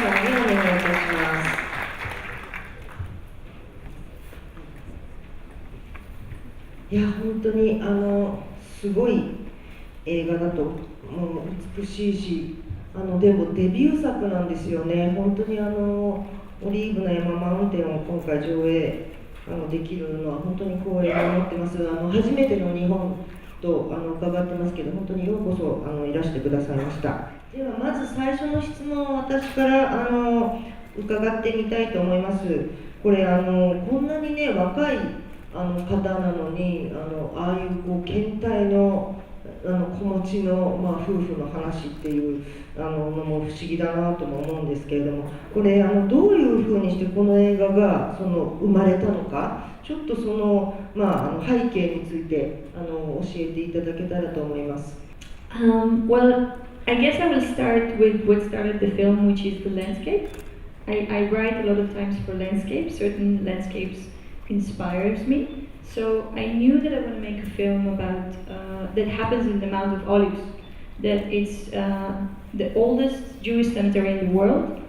さんにお願いいたします。いや、本当にすごい映画だと、もう美しいし、でもデビュー作なんですよね。本当にオリーブの山マウンテンを今回上映できるのは本当に光栄に思ってます。初めての日本と伺ってますけど、本当にようこそいらしてくださいました。ではまず最初の質問を私から伺ってみたいと思います。これこんなにね若い方なのにああいうこう検体の子持ちの、夫婦の話っていうのも不思議だなとも思うんですけれども、これどういうふうにしてこの映画が生まれたのか、ちょっと背景について教えていただけたらと思います。Well, I guess I will start with what started the film, which is the landscape. I write a lot of times for landscapes. Certain landscapes inspires me. So I knew that I want to make a film about that happens in the Mount of Olives. That it's the oldest Jewish cemetery in the world,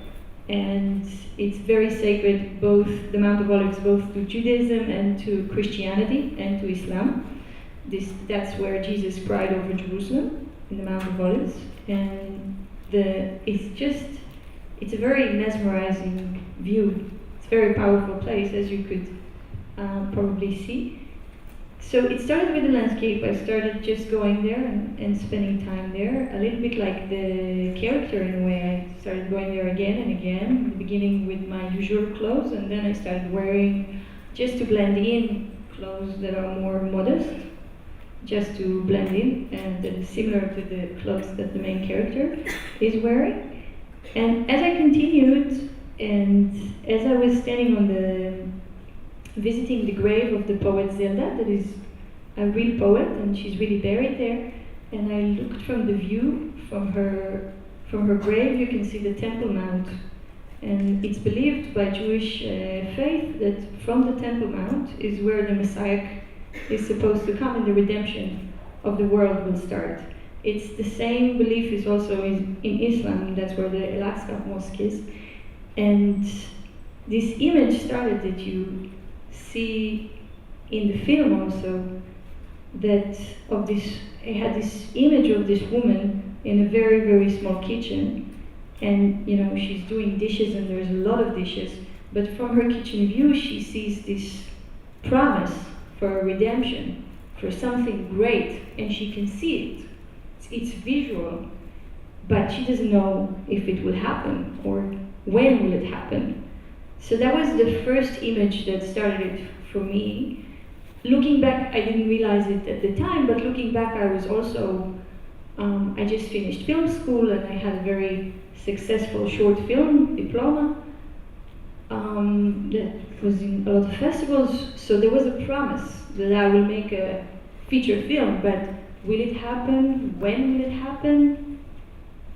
and it's very sacred. Both the Mount of Olives, both to Judaism and to Christianity and to Islam. That's where Jesus cried over Jerusalem, in the Mount of Olives, and it's a very mesmerizing view. It's a very powerful place, as you could probably see. So it started with the landscape. I started just going there and spending time there, a little bit like the character in a way. I started going there again and again, beginning with my usual clothes, and then I started wearing, just to blend in, clothes that are more modest, just to blend in, and that is similar to the clothes that the main character is wearing. And as I continued, and as I was standing visiting the grave of the poet Zelda, that is a real poet, and she's really buried there, and I looked from the view from her grave. You can see the Temple Mount, and it's believed by Jewish faith that from the Temple Mount is where the Messiah is supposed to come and the redemption of the world will start. It's the same belief is also in Islam. That's where the Al-Aqsa Mosque is, and this image started that you see in the film also, that of this, I had this image of this woman in a very, very small kitchen, and she's doing dishes and there's a lot of dishes, but from her kitchen view she sees this promise for redemption, for something great, and she can see it. It's visual, but she doesn't know if it will happen or when will it happen. So that was the first image that started it for me. Looking back, I didn't realize it at the time, but looking back, I was also, I just finished film school and I had a very successful short film diploma that was in a lot of festivals. So there was a promise that I will make a feature film, but will it happen? When will it happen?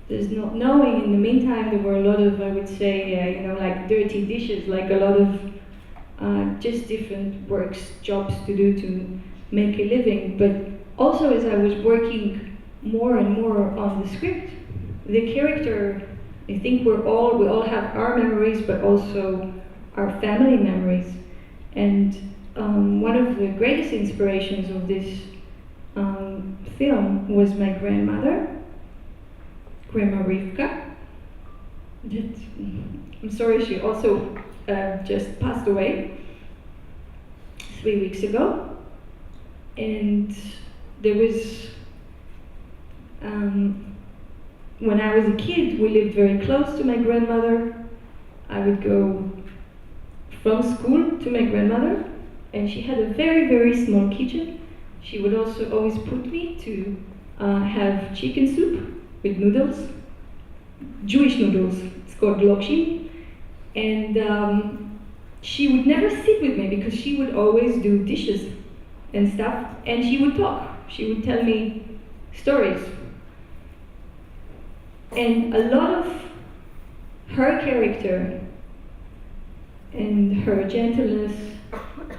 There's not knowing. In the meantime, there were a lot of, I would say, like dirty dishes, like a lot of just different works, jobs to do to make a living. But also, as I was working more and more on the script, the character, I think we all have our memories, but also our family memories. And one of the greatest inspirations of this film was my grandmother, Grandma Rivka. I'm sorry, she also just passed away 3 weeks ago. And there was, when I was a kid, we lived very close to my grandmother. I would go from school to my grandmother, and she had a very, very small kitchen. She would also always put me to have chicken soup with noodles, Jewish noodles. It's called lokshim. And she would never sit with me because she would always do dishes and stuff, and she would talk. She would tell me stories. And a lot of her character and her gentleness,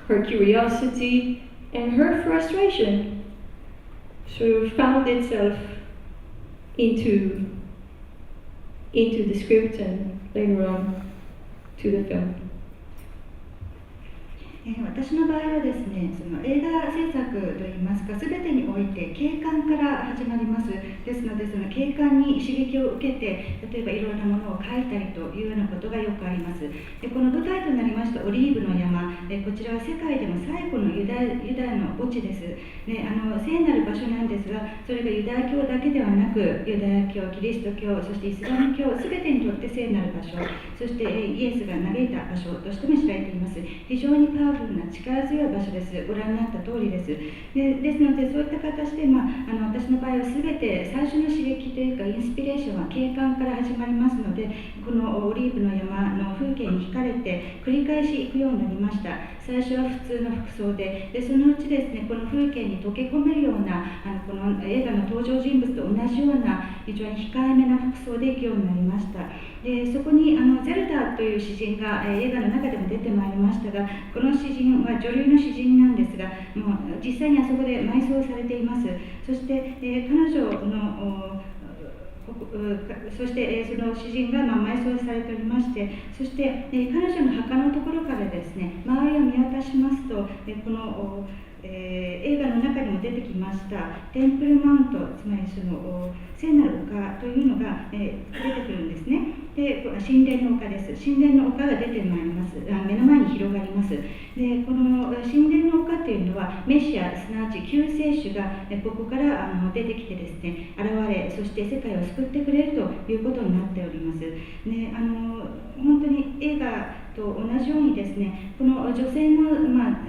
her curiosity, and her frustration sort of found itself into into the script and later on to the film. 私の場合はですね、その映画制作といいますか、すべてにおいて景観から始まります。ですので、その景観に刺激を受けて、例えばいろいろなものを描いたりというようなことがよくあります。でこの舞台となりましたオリーブの山、こちらは世界でも最古のユダヤの墓地です。聖なる場所なんですが、それがユダヤ教だけではなく、ユダヤ教、キリスト教、そしてイスラム教、すべてにとって聖なる場所、そしてイエスが嘆いた場所としても知られています。非常にパワフルな力強い場所です。ご覧になった通りです。ですので、そういった形で、私の場合は全て最初の刺激というか、インスピレーションは景観から始まりますので、このオリーブの山の風景に惹かれて、繰り返し行くようになりました。最初は普通の服装で、そのうちですね、この風景に溶け込めるような、この映画の登場人物と同じような、非常に控えめな服装で行くようになりました。そこにゼルダという詩人が映画の中でも出てまいりましたが、この詩人は女流の詩人なんですが、もう実際にあそこで埋葬されています。そして、彼女のそしてその詩人が埋葬されておりまして、そして彼女の墓のところからですね、周りを見渡しますと、この映画の中にも出てきましたテンプルマウント、つまりその聖なる丘というのが、出てくるんですね。で、神殿の丘です。神殿の丘が出てまいります。目の前に広がります。で、この神殿の丘というのはメシア、すなわち救世主がここから出てきてですね、現れ、そして世界を救ってくれるということになっております。ね、本当に映画と同じようにですね、この女性の、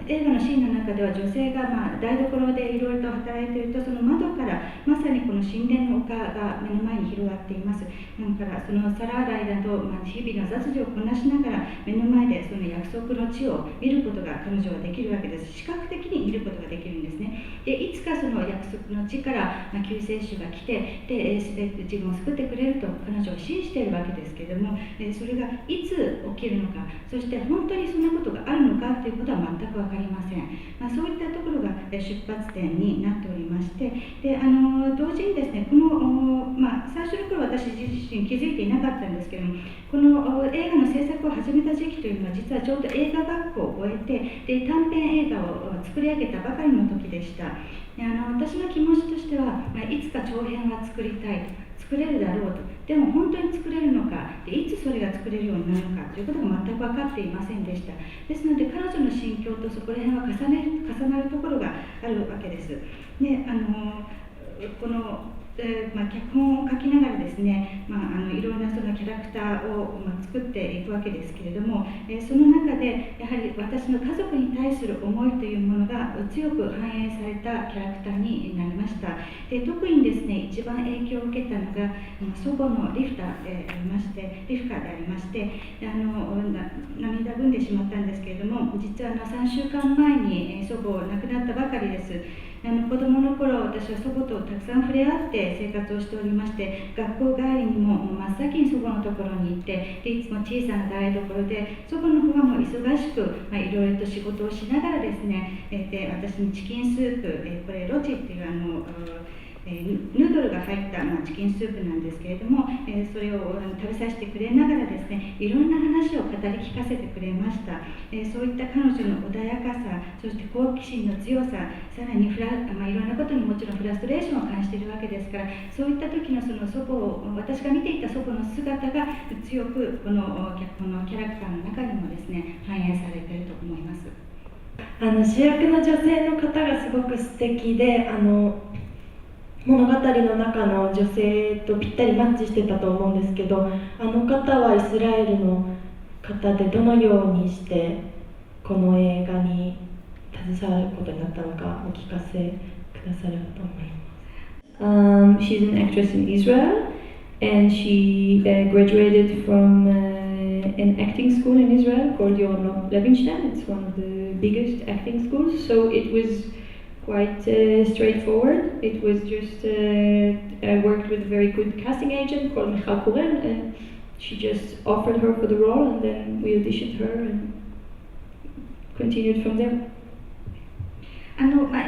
映画のシーンの中では女性が台所でいろいろと働いていると、その窓からまさにこの神殿の丘が目の前に広がっています。だからその皿洗いなど、日々の雑事をこなしながら目の前でその約束の地を見ることが彼女はできるわけです。視覚的に見ることができるんですね。で、いつかその約束の地から救世主が来て、で自分を救ってくれると彼女は信じているわけですけれども、それがいつ起きるのか、そして本当にそんなことがあるのかということは全く分かりません。そういったところが出発点になっておりまして、で同時にですね、この、最初の頃私自身気づいていなかったんですけれども、この映画の制作を始めた時期というのは実はちょうど映画学校を終えて、で短編映画を作り上げたばかりの時でした。で私の気持ちとしては、いつか長編は作りたいと。作れるだろうと。でも本当に作れるのか、でいつそれが作れるようになるのかということが全く分かっていませんでした。ですので彼女の心境とそこら辺は重なるところがあるわけです。でこの脚本を書きながらですね、いろんなそのキャラクターを作っていくわけですけれども、その中でやはり私の家族に対する思いというものが強く反映されたキャラクターになりました。で特にですね、一番影響を受けたのが祖母のリフカでありまして、涙ぐんでしまったんですけれども、実は3週間前に祖母亡くなったばかりです。子供の頃、私は祖母とたくさん触れ合って生活をしておりまして、学校帰りにも真っ先に祖母のところに行って、でいつも小さな台所で祖母の方はもう忙しく、いろいろと仕事をしながらですね、で私にチキンスープ、これロチっていうヌードルが入った、チキンスープなんですけれども、それを食べさせてくれながらですね、いろんな話を語り聞かせてくれました。そういった彼女の穏やかさ、そして好奇心の強さ、さらにいろんなことにもちろんフラストレーションを感じているわけですから、そういった時のその祖母を、私が見ていた祖母の姿が強くこの脚本のキャラクターの中にもですね、反映されていると思います。主役の女性の方がすごく素敵で、物語の中の女性とぴったりマッチしてたと思うんですけど、あの方はイスラエルの方でどのようにしてこの映画に携わることになったのかお聞かせくださればと思います。She's an actress in Israel, and she graduated from an acting school in Israel called Yoram Levinstein. It's one of the biggest acting schools, so it was quite straightforward. It was just I worked with a very good casting agent called Michal Koren, and she just offered her for the role, and then we auditioned her and continued from there.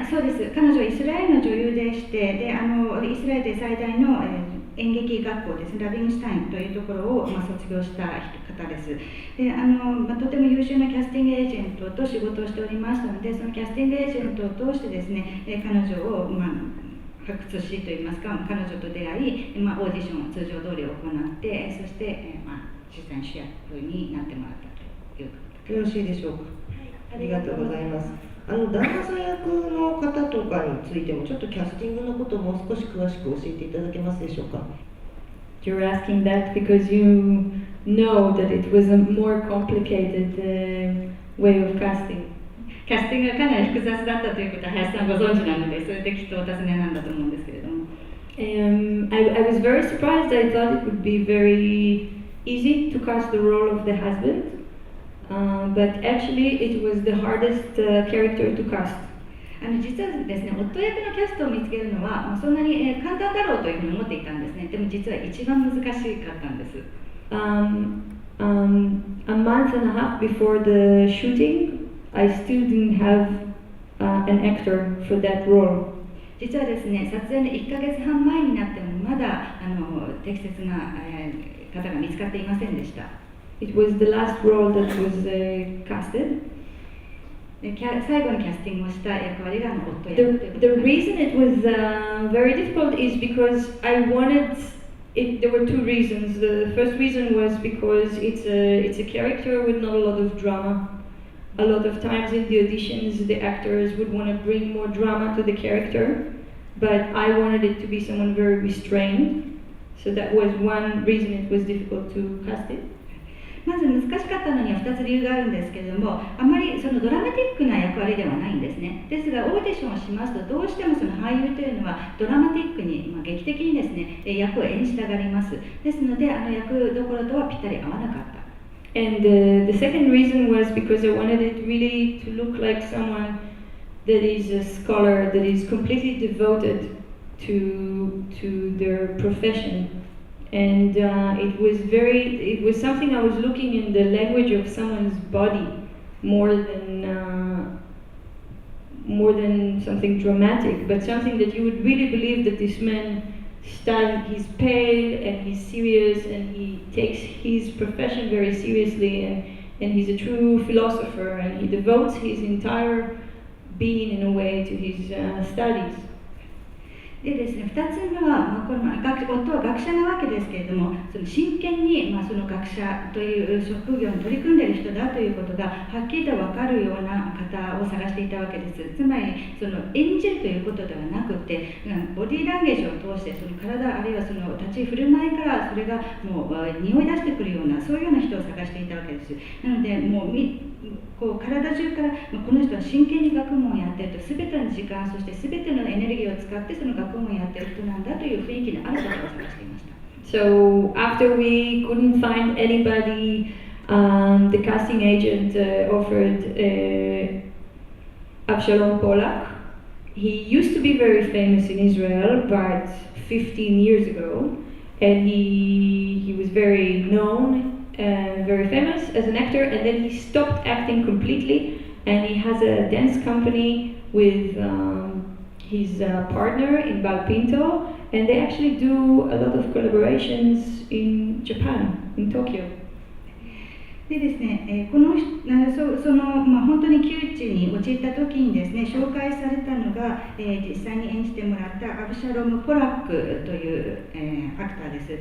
そうです。彼女はイスラエルの女優でして、でイスラエルで最大の、演劇学校ですね、ラビンシュタインというところを、卒業した方です。でとても優秀なキャスティングエージェントと仕事をしておりましたので、そのキャスティングエージェントを通してですね、彼女を、発掘しといいますか、彼女と出会い、オーディションを通常通り行って、そして、実際に主役になってもらったということよろしいでしょうか。ありがとうございます。旦那さん役の方とかについてもちょっとキャスティングのことをもう少し詳しく教えていただけますでしょうか。 You're asking that because you know that it was a more complicated way of casting. キャスティングがかなり複雑だったということは林さんご存知なので、それできっとお尋ねなんだと思うんですけれども。I was very surprised. I thought it would be very easy to cast the role of the husband, but actually it was the hardest character to cast. 実はですね、夫役のキャストを見つけるのは、そんなに簡単だろうというふうに思っていたんですね。でも実は一番難しかったんです。A month and a half before the shooting, I still didn't have an actor for that role. 実はですね、撮影の1ヶ月半前になってもまだ適切な方が見つかっていませんでした。It was the last role that was casted. 最後にキャスティングをした役割が夫役ということで。The reason it was very difficult is because I wanted it. There were two reasons. The first reason was because it's a character with not a lot of drama. A lot of times in the auditions, the actors would want to bring more drama to the character, but I wanted it to be someone very restrained. So that was one reason it was difficult to cast it. まず難しかったのには2つ理由があるんですけれども、あまりそのドラマティックな役割ではないんですね。ですがオーディションをしますと、どうしてもその俳優というのはドラマティックに、劇的にですね、役を演じたがります。ですので役どころとはぴったり合わなかった。And the second reason was because I wanted it really to look like someone that is a scholar, that is completely devoted to their profession. And it was something I was looking in the language of someone's body more than something dramatic, but something that you would really believe that this man he's pale and he's serious and he takes his profession very seriously, and he's a true philosopher, and he devotes his entire being in a way to his studies. でですね、2つ目は、夫は学者なわけですけれども、その真剣に、その学者という職業に取り組んでいる人だということがはっきりと分かるような方を探していたわけです。つまりその演じるということではなくて、ボディーランゲージを通してその体あるいはその立ち振る舞いからそれがもう匂い出してくるような、そういうような人を探していたわけです。なのでもうこう体中からこの人は真剣に学問をやっていると、全ての時間、そして全てのエネルギーを使ってその学問をやっている人なんだという雰囲気のある方を探していました。So after we couldn't find anybody, the casting agent offered Avshalom Polak. He used to be very famous in Israel, but 15 years ago, and he was very known. Very famous as an actor, and then he stopped acting completely, and he has a dance company with his partner in Balpinto, and they actually do a lot of collaborations in Japan, in Tokyo. でですね、本当に窮地に陥った時にですね、紹介されたのが、実際に演じてもらったアブシャロム・ポラックという、アクターです。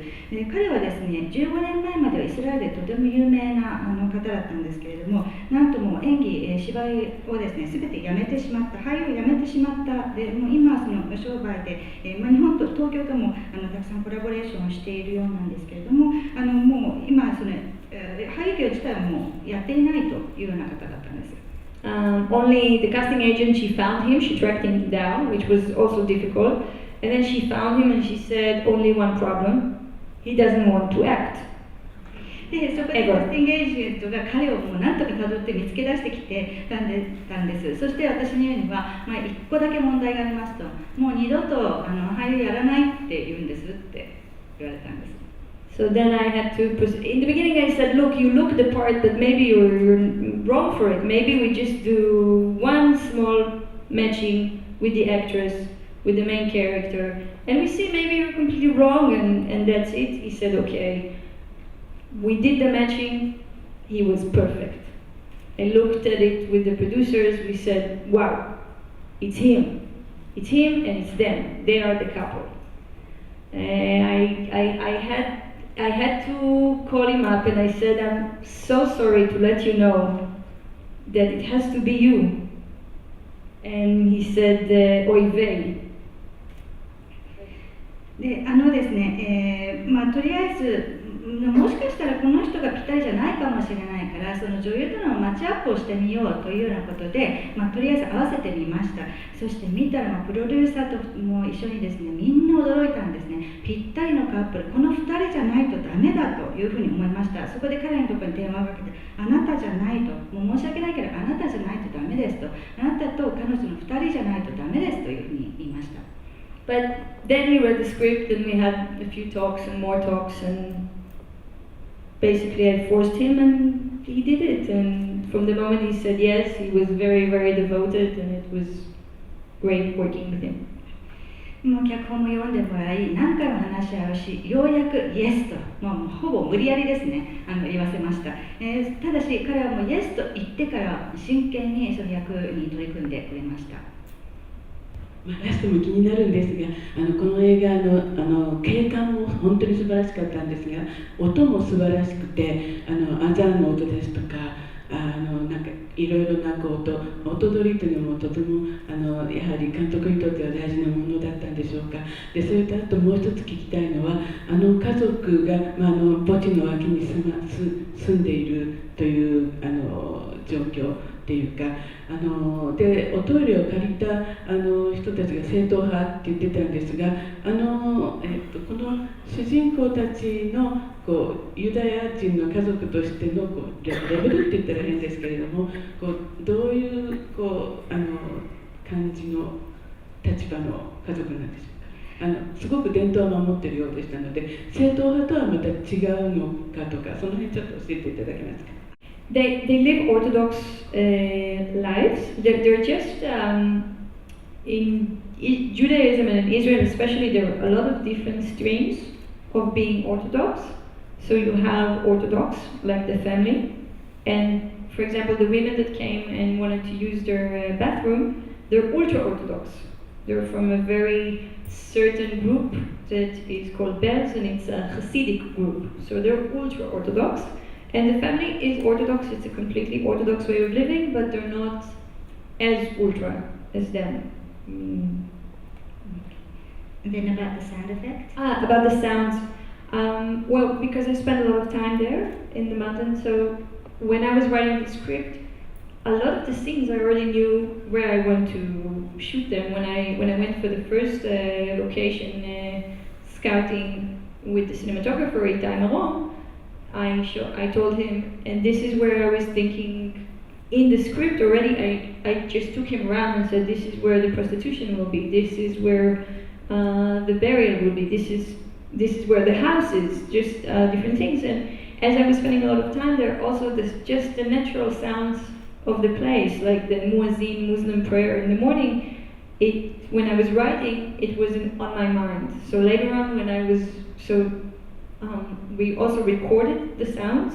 彼はですね、15年前まではイスラエルでとても有名な方だったんですけれども、なんとも演技、芝居をですね、全てやめてしまった、俳優をやめてしまった。でもう今はその商売で、日本と東京ともたくさんコラボレーションをしているようなんですけれども、もう今その俳優業自体はもうやっていないというような方だったんです。Only the casting agent, she found him, she tracked him down, which was also difficult. And then she found him and she said, only one problem, he doesn't want to act. でそこでキャスティングエージェントが彼をもう何とかたどって見つけ出してきてたんです。そして私に言うには、1個だけ問題がありますと、もう二度と俳優やらないって言うんですって言われたんです。So then I had to in the beginning I said, look, you look the part, but maybe you're wrong for it. Maybe we just do one small matching with the actress with the main character, and we see maybe you're completely wrong, and that's it. He said, okay. We did the matching, he was perfect. I looked at it with the producers, we said, wow, it's him. It's him and it's them. They are the couple. I had to call him up and I said, I'm so sorry to let you know that it has to be you. And he said, oy vey. でですね、とりあえずもしかしたらこの人がぴったりじゃないかもしれないからその女優とのマッチアップをしてみようというようなことで、とりあえず合わせてみました。そして見たらプロデューサーとも一緒にですねみんな驚いたんですね。ぴったりのカップル、この2人じゃないとダメだというふうに思いました。そこで彼のところに電話をかけて、あなたじゃないと、もう申し訳ないけどあなたじゃないとダメですと、あなたと彼女の2人じゃないとダメですというふうに言いました。But then he read the script and we had a few talks and more talks, and basically I forced him and he did it. And from the moment he said yes, he was very, very devoted, and it was great working with him. もう脚本も読んでもらい、何回も話し合いをし、ようやくイエスと、もうほぼ無理やりですね、言わせました。ただし彼はもうイエスと言ってから真剣にその役に取り組んでくれました。ラストも気になるんですが、この映画の景観も本当に素晴らしかったんですが、音も素晴らしくて、アザンの音ですとか、なんかいろいろな音取りというのもとてもやはり監督にとっては大事なものだったんでしょうか。でそれとあともう一つ聞きたいのは、家族が、墓地の脇に住んでいるという状況っていうか、でおトイレを借りた人たちが正統派って言ってたんですが、この主人公たちのユダヤ人の家族としてのレベルって言ったら変ですけれども、どういう感じの立場の家族なんでしょうか。すごく伝統を守っているようでしたので、正統派とはまた違うのかとか、その辺ちょっと教えていただけますか。They live Orthodox lives. They're just in Judaism and in Israel especially, there are a lot of different streams of being Orthodox. So you have Orthodox, like the family, and for example, the women that came and wanted to use their bathroom, they're ultra-Orthodox. They're from a very certain group that is called Belz, and it's a Hasidic group. So they're ultra-Orthodox. And the family is Orthodox. It's a completely Orthodox way of living, but they're not as ultra as them. And then about the sound effects? About the sounds. Well, because I spent a lot of time there in the mountains, so when I was writing the script, a lot of the scenes I already knew where I want to shoot them. When I went for the first location scouting with the cinematographer Itai Maron, I told him, and this is where I was thinking in the script already. I just took him around and said, this is where the prostitution will be, this is where the burial will be, this is where the house is, just different things. And as I was spending a lot of time there, also just the natural sounds of the place, like the muezzin Muslim prayer in the morning, when I was writing, it wasn't on my mind. So later on when I was, we also recorded the sounds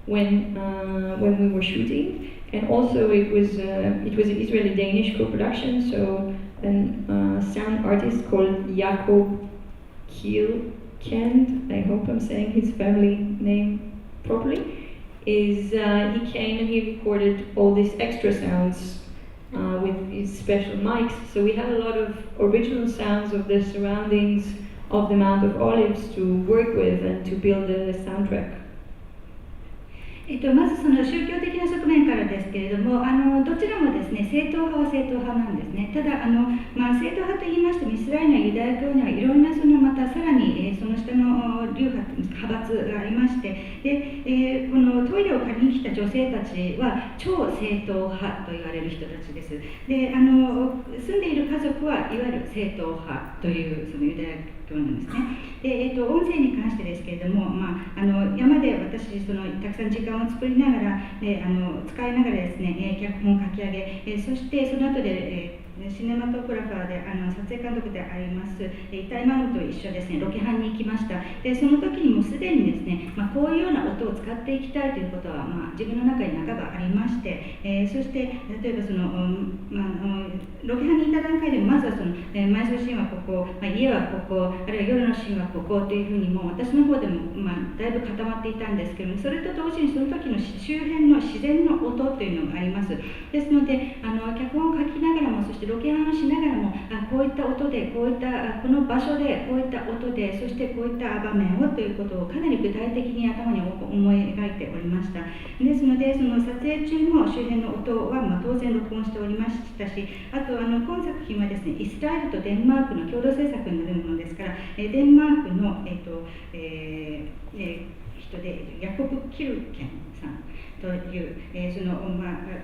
when we were shooting, and also it was an Israeli-Danish co-production. So a sound artist called Yaelle KAYAM, I hope I'm saying his family name properly, he came and he recorded all these extra sounds with his special mics. So we had a lot of original sounds of the surroundings of the Mount of Olives to work with and to build a soundtrack. まずその宗教的な側面からですけれども、どちらもですね、正統派は正統派なんですね。ただ正統派といいましても、イスラエルのユダヤ教にはいろんなまたさらに、その下の流派閥がありまして、で、このトイレを借りに来た女性たちは超正統派と言われる人たちです。で、住んでいる家族はいわゆる正統派というそのユダヤ教なんですね。で、音声に関してですけれども、山で私たくさん時間を作りながら、使いながらですね、脚本を書き上げ、そしてその後で、シネマトグラファーで撮影監督でありますイタイマウンと一緒ですね、ロケハンに行きました。でその時にもすでにですね、こういうような音を使っていきたいということは、自分の中に半ばありまして、そして例えばロケハンに行った段階でもまずは埋葬シーンはここ、家はここ、あるいは夜のシーンはここというふうにも私の方でも、だいぶ固まっていたんですけども、それと同時にその時の周辺の自然の音というのがあります。ですので脚本を書きながらも、そしてロケハンをしながらも、こういった音で、こういったこの場所で、こういった音で、そしてこういった場面をということをかなり具体的に頭に思い描いておりました。ですので、その撮影中も周辺の音は当然録音しておりましたし、あと今作品はですね、イスラエルとデンマークの共同制作になるものですから、デンマークの、人でヤコブ・キルケンさんという、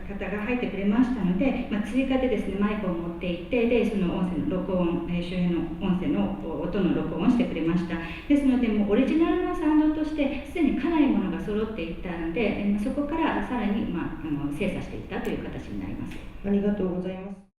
方が入ってくれましたので、追加でですね、マイクを持っていって、でその音声の録音、周辺の音声の音の録音をしてくれました。ですので、もうオリジナルのサウンドとしてすでにかなりものが揃っていったので、そこからさらに、精査していったという形になります。ありがとうございます。